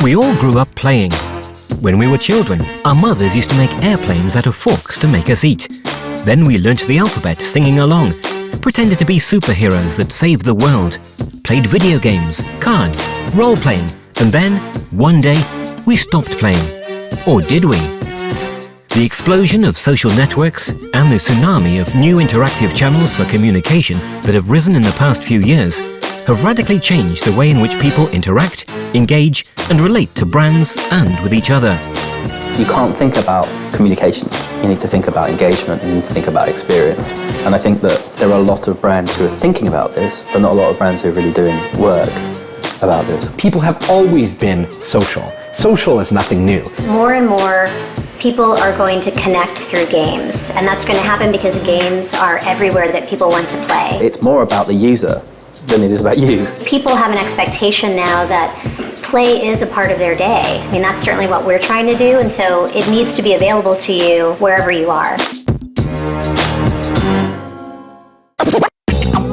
We all grew up playing. When we were children, our mothers used to make airplanes out of forks to make us eat. Then we learnt the alphabet singing along, pretended to be superheroes that saved the world, played video games, cards, role-playing, and then, one day, we stopped playing. Or did we? The explosion of social networks and the tsunami of new interactive channels for communication that have risen in the past few years have radically changed the way in which people interact, engage, and relate to brands and with each other. You can't think about communications. You need to think about engagement, you need to think about experience. And I think that there are a lot of brands who are thinking about this, but not a lot of brands who are really doing work about this. People have always been social. Social is nothing new. More and more people are going to connect through games, and that's going to happen because games are everywhere that people want to play. It's more about the user than it is about you. People have an expectation now that play is a part of their day. I mean, that's certainly what we're trying to do, and so it needs to be available to you wherever you are.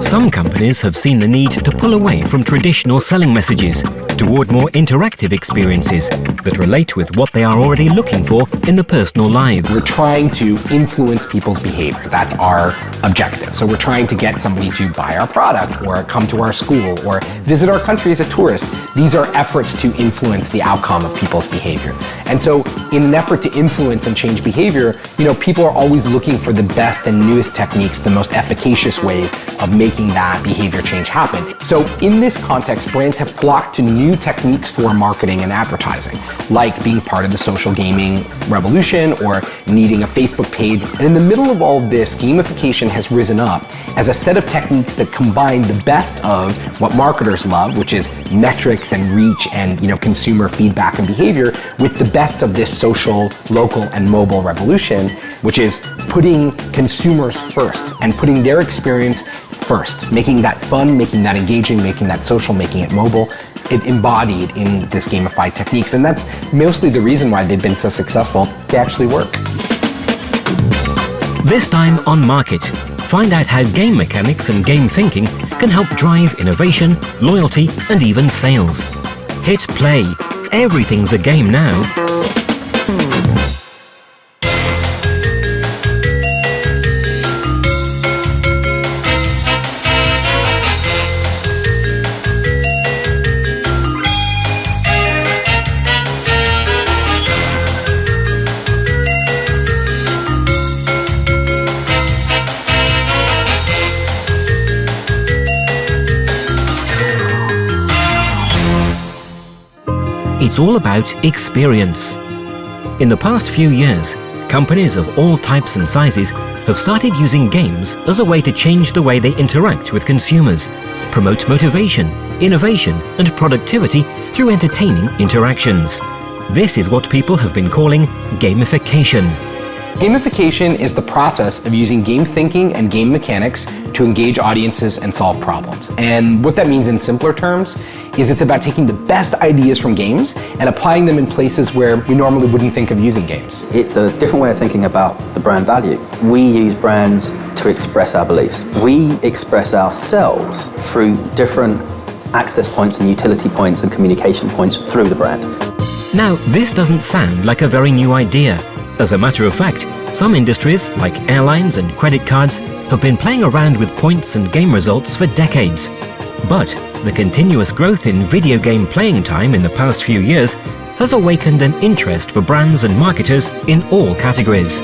Some companies have seen the need to pull away from traditional selling messages toward more interactive experiences that relate with what they are already looking for in the personal lives. We're trying to influence people's behavior. That's our objective. So we're trying to get somebody to buy our product or come to our school or visit our country as a tourist. These are efforts to influence the outcome of people's behavior. And so in an effort to influence and change behavior, people are always looking for the best and newest techniques, the most efficacious ways of making that behavior change happen. So in this context, brands have flocked to new techniques for marketing and advertising, like being part of the social gaming revolution or needing a Facebook page. And in the middle of all of this, gamification has risen up as a set of techniques that combine the best of what marketers love, which is metrics and reach and consumer feedback and behavior, with the best of this social, local, and mobile revolution, which is putting consumers first and putting their experience first, making that fun, making that engaging, making that social, making it mobile, it embodied in this gamified techniques. And that's mostly the reason why they've been so successful. They actually work. This time on Market, find out how game mechanics and game thinking can help drive innovation, loyalty, and even sales. Hit play. Everything's a game now. It's all about experience. In the past few years, companies of all types and sizes have started using games as a way to change the way they interact with consumers, promote motivation, innovation, and productivity through entertaining interactions. This is what people have been calling gamification. Gamification is the process of using game thinking and game mechanics to engage audiences and solve problems. And what that means in simpler terms is it's about taking the best ideas from games and applying them in places where we normally wouldn't think of using games. It's a different way of thinking about the brand value. We use brands to express our beliefs. We express ourselves through different access points and utility points and communication points through the brand. Now, this doesn't sound like a very new idea. As a matter of fact, some industries, like airlines and credit cards, have been playing around with points and game results for decades. But the continuous growth in video game playing time in the past few years has awakened an interest for brands and marketers in all categories.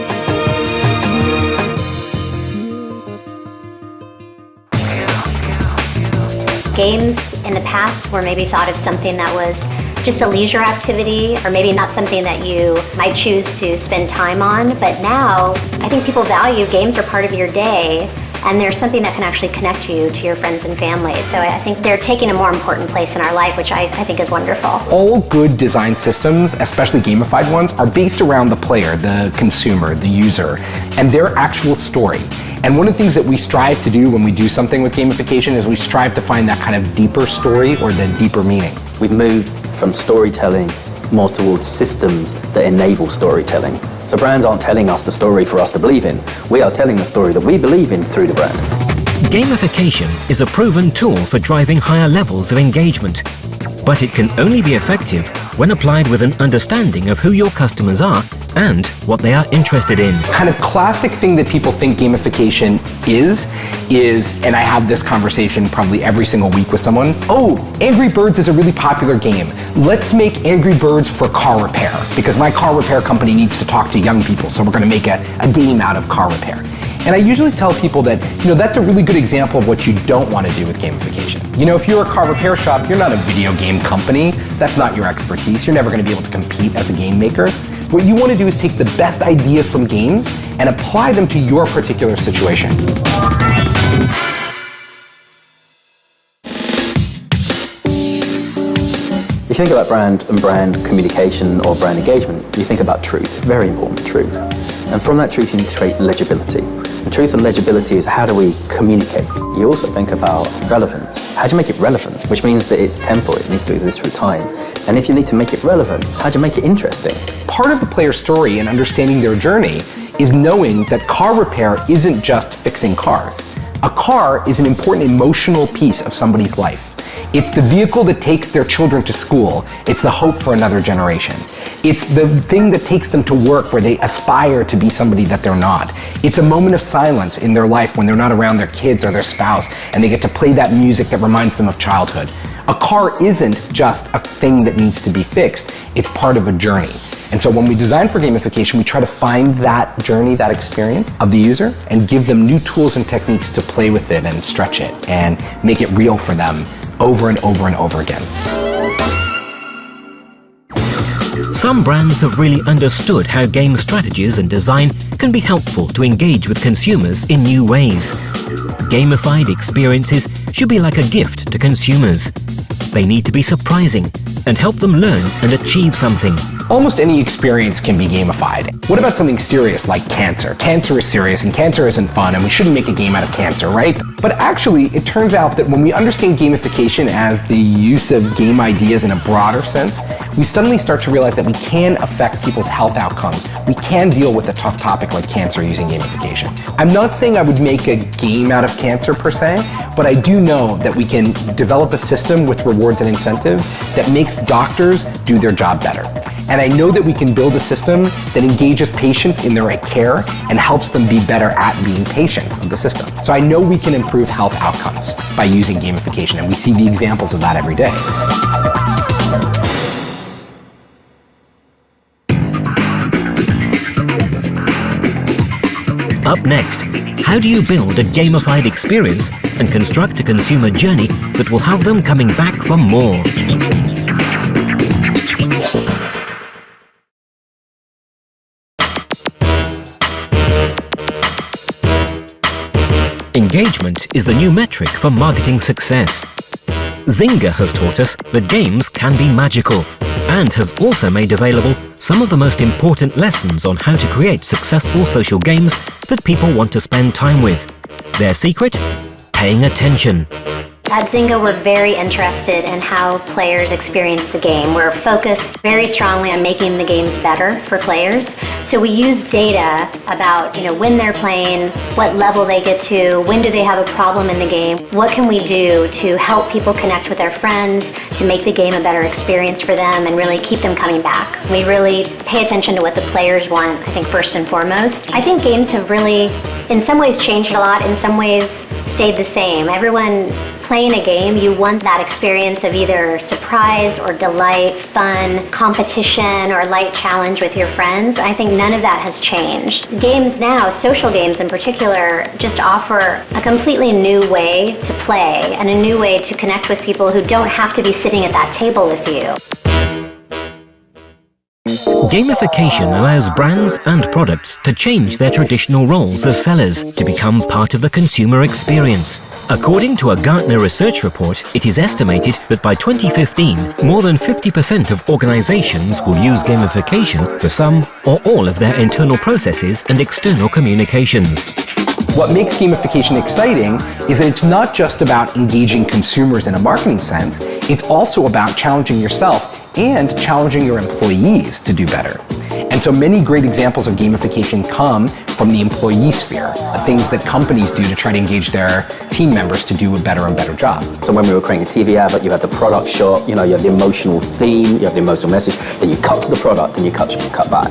Games in the past were maybe thought of something that was just a leisure activity, or maybe not something that you might choose to spend time on. But now, I think people value games are part of your day, and they're something that can actually connect you to your friends and family. So I think they're taking a more important place in our life, which I think is wonderful. All good design systems, especially gamified ones, are based around the player, the consumer, the user, and their actual story. And one of the things that we strive to do when we do something with gamification is we strive to find that kind of deeper story or the deeper meaning. We've moved from storytelling more towards systems that enable storytelling. So brands aren't telling us the story for us to believe in. We are telling the story that we believe in through the brand. Gamification is a proven tool for driving higher levels of engagement, but it can only be effective when applied with an understanding of who your customers are and what they are interested in. Kind of classic thing that people think gamification is, and I have this conversation probably every single week with someone, oh, Angry Birds is a really popular game. Let's make Angry Birds for car repair, because my car repair company needs to talk to young people, so we're going to make a game out of car repair. And I usually tell people that, that's a really good example of what you don't want to do with gamification. If you're a car repair shop, you're not a video game company. That's not your expertise. You're never going to be able to compete as a game maker. What you want to do is take the best ideas from games and apply them to your particular situation. If you think about brand and brand communication or brand engagement, you think about truth, very important truth. And from that truth, you need to create legibility. And truth and legibility is how do we communicate? You also think about relevance. How do you make it relevant? Which means that it's temporal, it needs to exist through time. And if you need to make it relevant, how do you make it interesting? Part of the player's story and understanding their journey is knowing that car repair isn't just fixing cars. A car is an important emotional piece of somebody's life. It's the vehicle that takes their children to school. It's the hope for another generation. It's the thing that takes them to work where they aspire to be somebody that they're not. It's a moment of silence in their life when they're not around their kids or their spouse and they get to play that music that reminds them of childhood. A car isn't just a thing that needs to be fixed. It's part of a journey. And so when we design for gamification, we try to find that journey, that experience of the user, and give them new tools and techniques to play with it and stretch it and make it real for them over and over and over again. Some brands have really understood how game strategies and design can be helpful to engage with consumers in new ways. Gamified experiences should be like a gift to consumers. They need to be surprising and help them learn and achieve something. Almost any experience can be gamified. What about something serious like cancer? Cancer is serious and cancer isn't fun and we shouldn't make a game out of cancer, right? But actually, it turns out that when we understand gamification as the use of game ideas in a broader sense, we suddenly start to realize that we can affect people's health outcomes. We can deal with a tough topic like cancer using gamification. I'm not saying I would make a game out of cancer per se, but I do know that we can develop a system with rewards and incentives that makes doctors do their job better. And I know that we can build a system that engages patients in their care and helps them be better at being patients of the system. So I know we can improve health outcomes by using gamification, and we see the examples of that every day. Up next, how do you build a gamified experience and construct a consumer journey that will have them coming back for more? Engagement is the new metric for marketing success. Zynga has taught us that games can be magical and has also made available some of the most important lessons on how to create successful social games that people want to spend time with. Their secret? Paying attention. At Zynga, we're very interested in how players experience the game. We're focused very strongly on making the games better for players. So we use data about, when they're playing, what level they get to, when do they have a problem in the game, what can we do to help people connect with their friends, to make the game a better experience for them and really keep them coming back. We really pay attention to what the players want, I think, first and foremost. I think games have really, in some ways, changed a lot, in some ways stayed the same. Everyone playing a game, you want that experience of either surprise or delight, fun, competition, or light challenge with your friends. I think none of that has changed. Games now, social games in particular, just offer a completely new way to play and a new way to connect with people who don't have to be sitting at that table with you. Gamification allows brands and products to change their traditional roles as sellers to become part of the consumer experience. According to a Gartner research report, it is estimated that by 2015, more than 50% of organizations will use gamification for some or all of their internal processes and external communications. What makes gamification exciting is that it's not just about engaging consumers in a marketing sense, it's also about challenging yourself and challenging your employees to do better. And And so many great examples of gamification come from the employee sphere, things that companies do to try to engage their team members to do a better and better job. So when we were creating a TV advert, you had the product shot, you have the emotional theme, you have the emotional message, then you cut to the product and you cut back.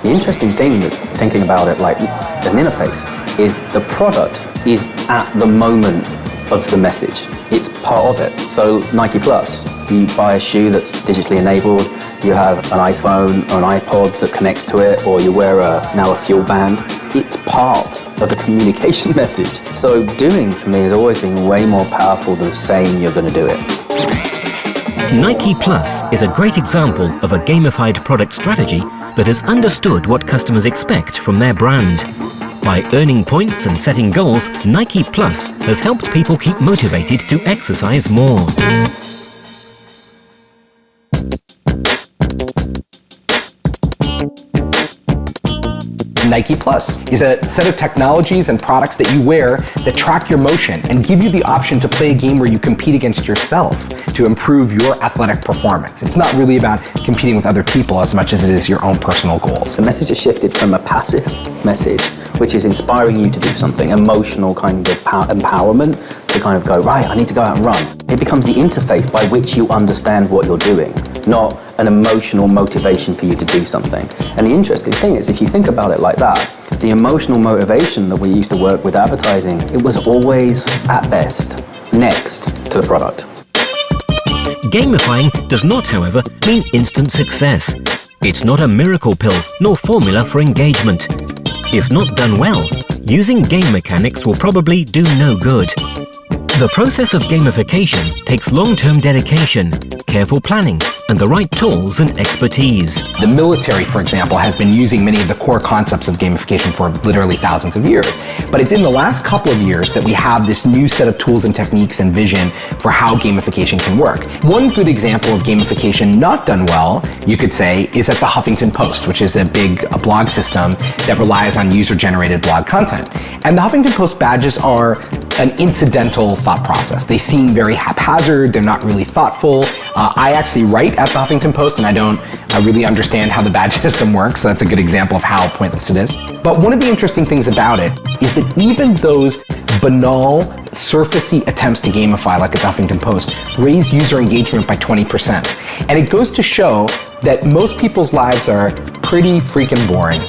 The interesting thing, thinking about it like an interface, is the product is at the moment of the message. It's part of it. So Nike Plus, you buy a shoe that's digitally enabled, you have an iPhone or an iPod that connects to it, or you wear now a fuel band. It's part of the communication message. So doing, for me, has always been way more powerful than saying you're going to do it. Nike Plus is a great example of a gamified product strategy that has understood what customers expect from their brand. By earning points and setting goals, Nike Plus has helped people keep motivated to exercise more. Nike Plus is a set of technologies and products that you wear that track your motion and give you the option to play a game where you compete against yourself to improve your athletic performance. It's not really about competing with other people as much as it is your own personal goals. The message has shifted from a passive message, which is inspiring you to do something, emotional kind of empowerment, to kind of go, right, I need to go out and run. It becomes the interface by which you understand what you're doing, not an emotional motivation for you to do something. And the interesting thing is, if you think about it like that, the emotional motivation that we used to work with advertising, it was always, at best, next to the product. Gamifying does not, however, mean instant success. It's not a miracle pill, nor formula for engagement. If not done well, using game mechanics will probably do no good. The process of gamification takes long-term dedication, careful planning, and the right tools and expertise. The military, for example, has been using many of the core concepts of gamification for literally thousands of years. But it's in the last couple of years that we have this new set of tools and techniques and vision for how gamification can work. One good example of gamification not done well, you could say, is at the Huffington Post, which is a blog system that relies on user-generated blog content. And the Huffington Post badges are an incidental thought process. They seem very haphazard, they're not really thoughtful. I actually write at the Huffington Post, and I don't really understand how the badge system works, so that's a good example of how pointless it is. But one of the interesting things about it is that even those banal, surfacey attempts to gamify, like at the Huffington Post, raise user engagement by 20%. And it goes to show that most people's lives are pretty freaking boring.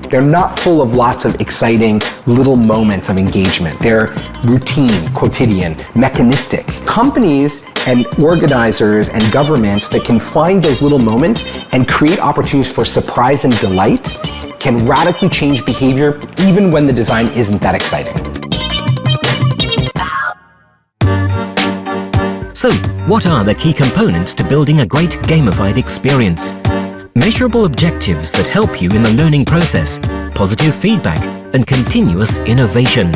They're not full of lots of exciting little moments of engagement. They're routine, quotidian, mechanistic. Companies and organizers and governments that can find those little moments and create opportunities for surprise and delight can radically change behavior even when the design isn't that exciting. So, what are the key components to building a great gamified experience? Measurable objectives that help you in the learning process, positive feedback, and continuous innovation.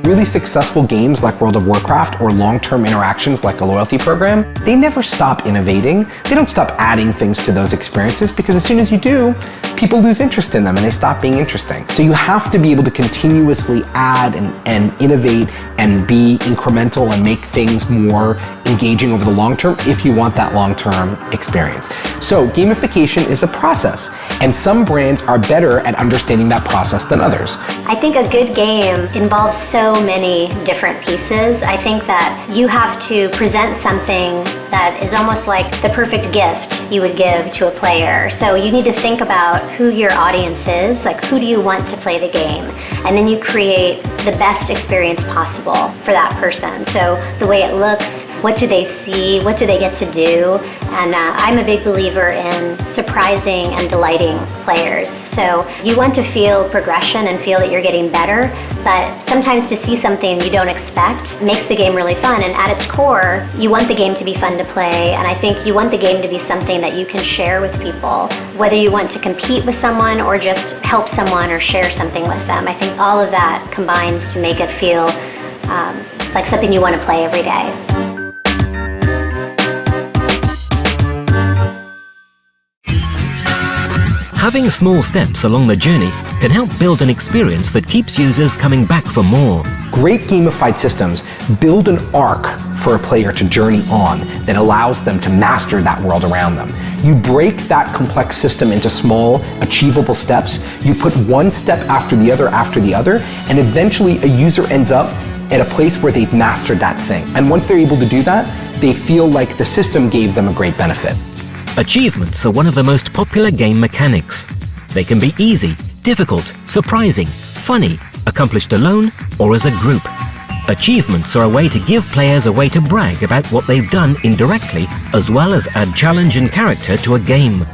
Really successful games like World of Warcraft or long-term interactions like a loyalty program, they never stop innovating. They don't stop adding things to those experiences, because as soon as you do, people lose interest in them and they stop being interesting. So you have to be able to continuously add and innovate and be incremental and make things more engaging over the long term if you want that long-term experience. So gamification is a process, and some brands are better at understanding that process than others. I think a good game involves so many different pieces. I think that you have to present something that is almost like the perfect gift you would give to a player. So you need to think about who your audience is, like who do you want to play the game, and then you create the best experience possible for that person. So the way it looks, what do they see, what do they get to do, and I'm a big believer in surprising and delighting players. So you want to feel progression and feel that you're getting better, but sometimes to see something you don't expect makes the game really fun, and at its core, you want the game to be fun to play, and I think you want the game to be something that you can share with people, whether you want to compete with someone or just help someone or share something with them. I think all of that combines to make it feel like something you want to play every day. Having small steps along the journey can help build an experience that keeps users coming back for more. Great gamified systems build an arc for a player to journey on that allows them to master that world around them. You break that complex system into small, achievable steps. You put one step after the other, and eventually a user ends up at a place where they've mastered that thing. And once they're able to do that, they feel like the system gave them a great benefit. Achievements are one of the most popular game mechanics. They can be easy, difficult, surprising, funny, accomplished alone or as a group. Achievements are a way to give players a way to brag about what they've done indirectly, as well as add challenge and character to a game.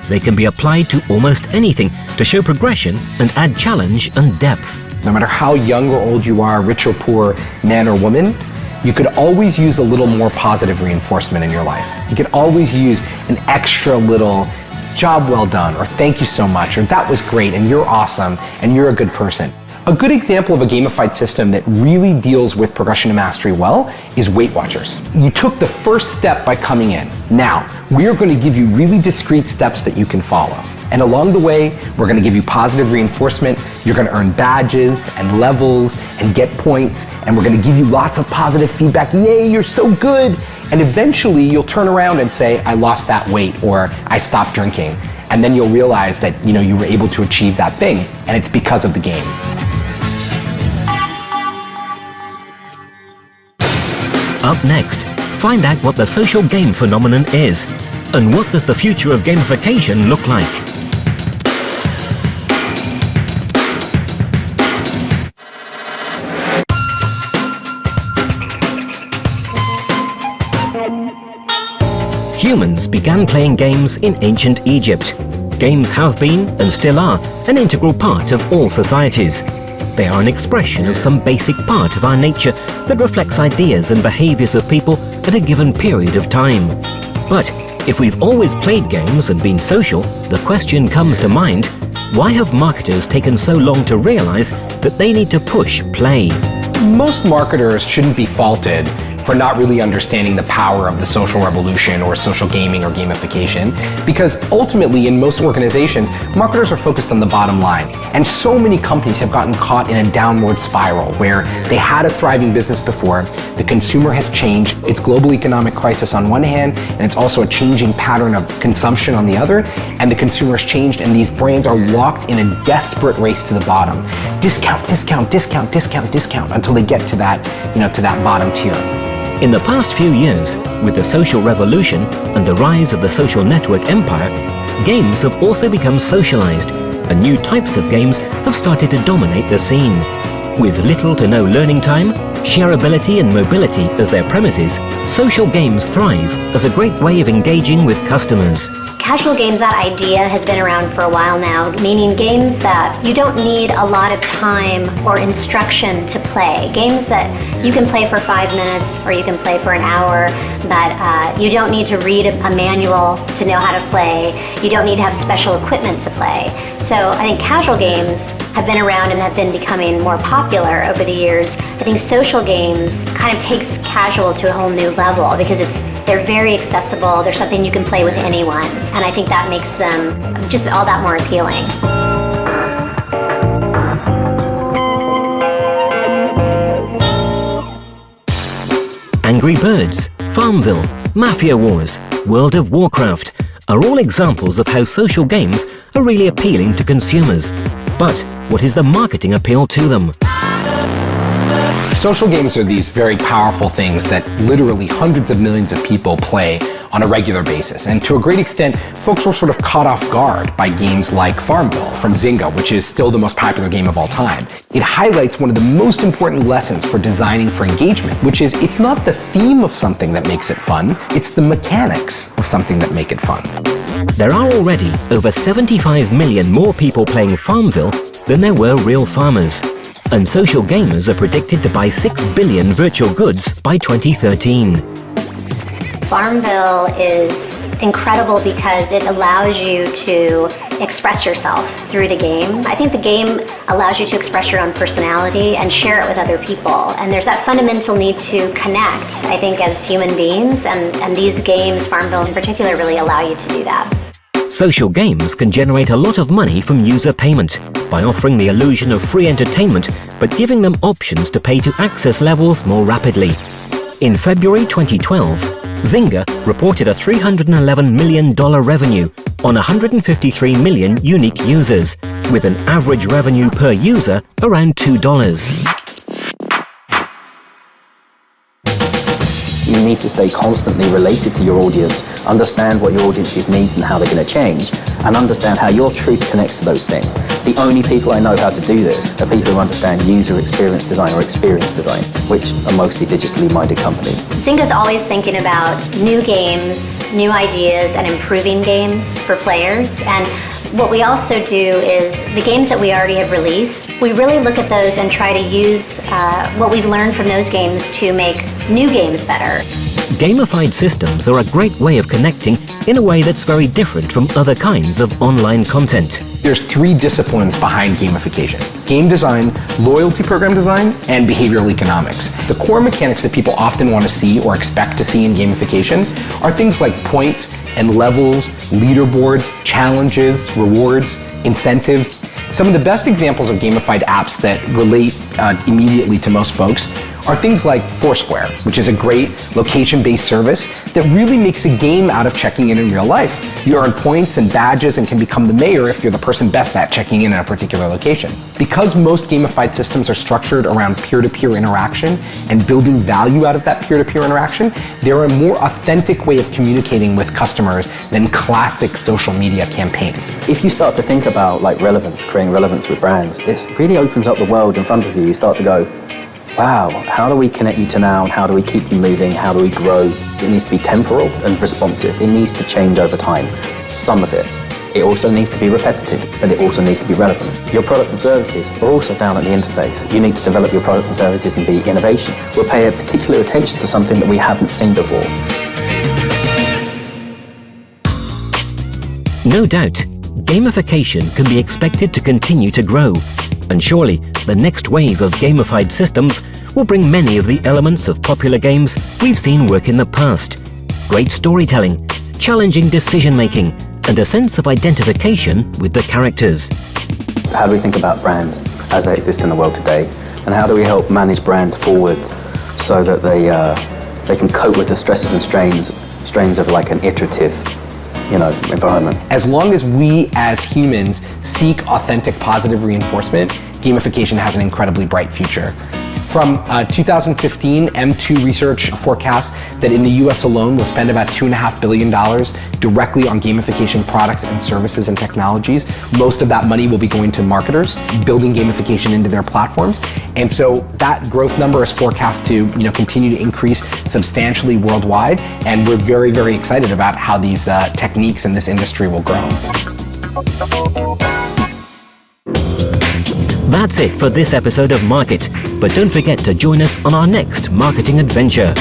They can be applied to almost anything to show progression and add challenge and depth. No matter how young or old you are, rich or poor, man or woman, you could always use a little more positive reinforcement in your life. You could always use an extra little job well done, or thank you so much, or that was great, and you're awesome, and you're a good person. A good example of a gamified system that really deals with progression and mastery well is Weight Watchers. You took the first step by coming in. Now, we are going to give you really discrete steps that you can follow. And along the way, we're going to give you positive reinforcement. You're going to earn badges and levels and get points. And we're going to give you lots of positive feedback. Yay, you're so good. And eventually you'll turn around and say, I lost that weight, or I stopped drinking. And then you'll realize that, you were able to achieve that thing, and it's because of the game. Up next, find out what the social game phenomenon is, and what does the future of gamification look like. Humans began playing games in ancient Egypt. Games have been, and still are, an integral part of all societies. They are an expression of some basic part of our nature that reflects ideas and behaviors of people at a given period of time. But if we've always played games and been social, the question comes to mind, why have marketers taken so long to realize that they need to push play? Most marketers shouldn't be faulted for not really understanding the power of the social revolution or social gaming or gamification, because ultimately in most organizations, marketers are focused on the bottom line. And so many companies have gotten caught in a downward spiral where they had a thriving business before, the consumer has changed, it's global economic crisis on one hand, and it's also a changing pattern of consumption on the other, and the consumer has changed, and these brands are locked in a desperate race to the bottom. Discount, discount, discount, discount, discount, until they get to that, to that bottom tier. In the past few years, with the social revolution and the rise of the social network empire, games have also become socialized, and new types of games have started to dominate the scene. With little to no learning time, shareability and mobility as their premises, social games thrive as a great way of engaging with customers. Casual games, that idea has been around for a while now, meaning games that you don't need a lot of time or instruction to play. Games that you can play for 5 minutes or you can play for an hour, that you don't need to read a manual to know how to play. You don't need to have special equipment to play. So I think casual games have been around and have been becoming more popular over the years. I think social games kind of takes casual to a whole new level because they're very accessible. They're something you can play with anyone. And I think that makes them just all that more appealing. Angry Birds, Farmville, Mafia Wars, World of Warcraft are all examples of how social games are really appealing to consumers. But what is the marketing appeal to them? Social games are these very powerful things that literally hundreds of millions of people play on a regular basis. And to a great extent, folks were sort of caught off guard by games like Farmville from Zynga, which is still the most popular game of all time. It highlights one of the most important lessons for designing for engagement, which is it's not the theme of something that makes it fun, it's the mechanics of something that make it fun. There are already over 75 million more people playing Farmville than there were real farmers. And social gamers are predicted to buy 6 billion virtual goods by 2013. Farmville is incredible because it allows you to express yourself through the game. I think the game allows you to express your own personality and share it with other people. And there's that fundamental need to connect, I think, as human beings. And these games, Farmville in particular, really allow you to do that. Social games can generate a lot of money from user payment by offering the illusion of free entertainment, but giving them options to pay to access levels more rapidly. In February 2012, Zynga reported a $311 million revenue on 153 million unique users, with an average revenue per user around $2. You need to stay constantly related to your audience, understand what your audience's needs and how they're going to change, and understand how your truth connects to those things. The only people I know how to do this are people who understand user experience design or experience design, which are mostly digitally minded companies. Zynga's always thinking about new games, new ideas, and improving games for players. And what we also do is the games that we already have released, we really look at those and try to use what we've learned from those games to make new games better. Gamified systems are a great way of connecting in a way that's very different from other kinds of online content. There's 3 disciplines behind gamification: game design, loyalty program design, and behavioral economics. The core mechanics that people often want to see or expect to see in gamification are things like points and levels, leaderboards, challenges, rewards, incentives. Some of the best examples of gamified apps that relate immediately to most folks are things like Foursquare, which is a great location-based service that really makes a game out of checking in real life. You earn points and badges and can become the mayor if you're the person best at checking in at a particular location. Because most gamified systems are structured around peer-to-peer interaction and building value out of that peer-to-peer interaction, they're a more authentic way of communicating with customers than classic social media campaigns. If you start to think about like relevance, creating relevance with brands, it really opens up the world in front of you. You start to go, wow, how do we connect you to now, and how do we keep you moving, how do we grow? It needs to be temporal and responsive. It needs to change over time, some of it. It also needs to be repetitive, but it also needs to be relevant. Your products and services are also down at the interface. You need to develop your products and services and be innovation. We'll pay a particular attention to something that we haven't seen before. No doubt, gamification can be expected to continue to grow. And surely, the next wave of gamified systems will bring many of the elements of popular games we've seen work in the past. Great storytelling, challenging decision-making, and a sense of identification with the characters. How do we think about brands as they exist in the world today? And how do we help manage brands forward so that they can cope with the stresses and strains of like an iterative environment? As long as we as humans seek authentic positive reinforcement, gamification has an incredibly bright future. From 2015, M2 Research forecasts that in the US alone we'll spend about $2.5 billion directly on gamification products and services and technologies. Most of that money will be going to marketers, building gamification into their platforms. And so that growth number is forecast to continue to increase substantially worldwide. And we're very, very excited about how these techniques in this industry will grow. That's it for this episode of Market, but don't forget to join us on our next marketing adventure.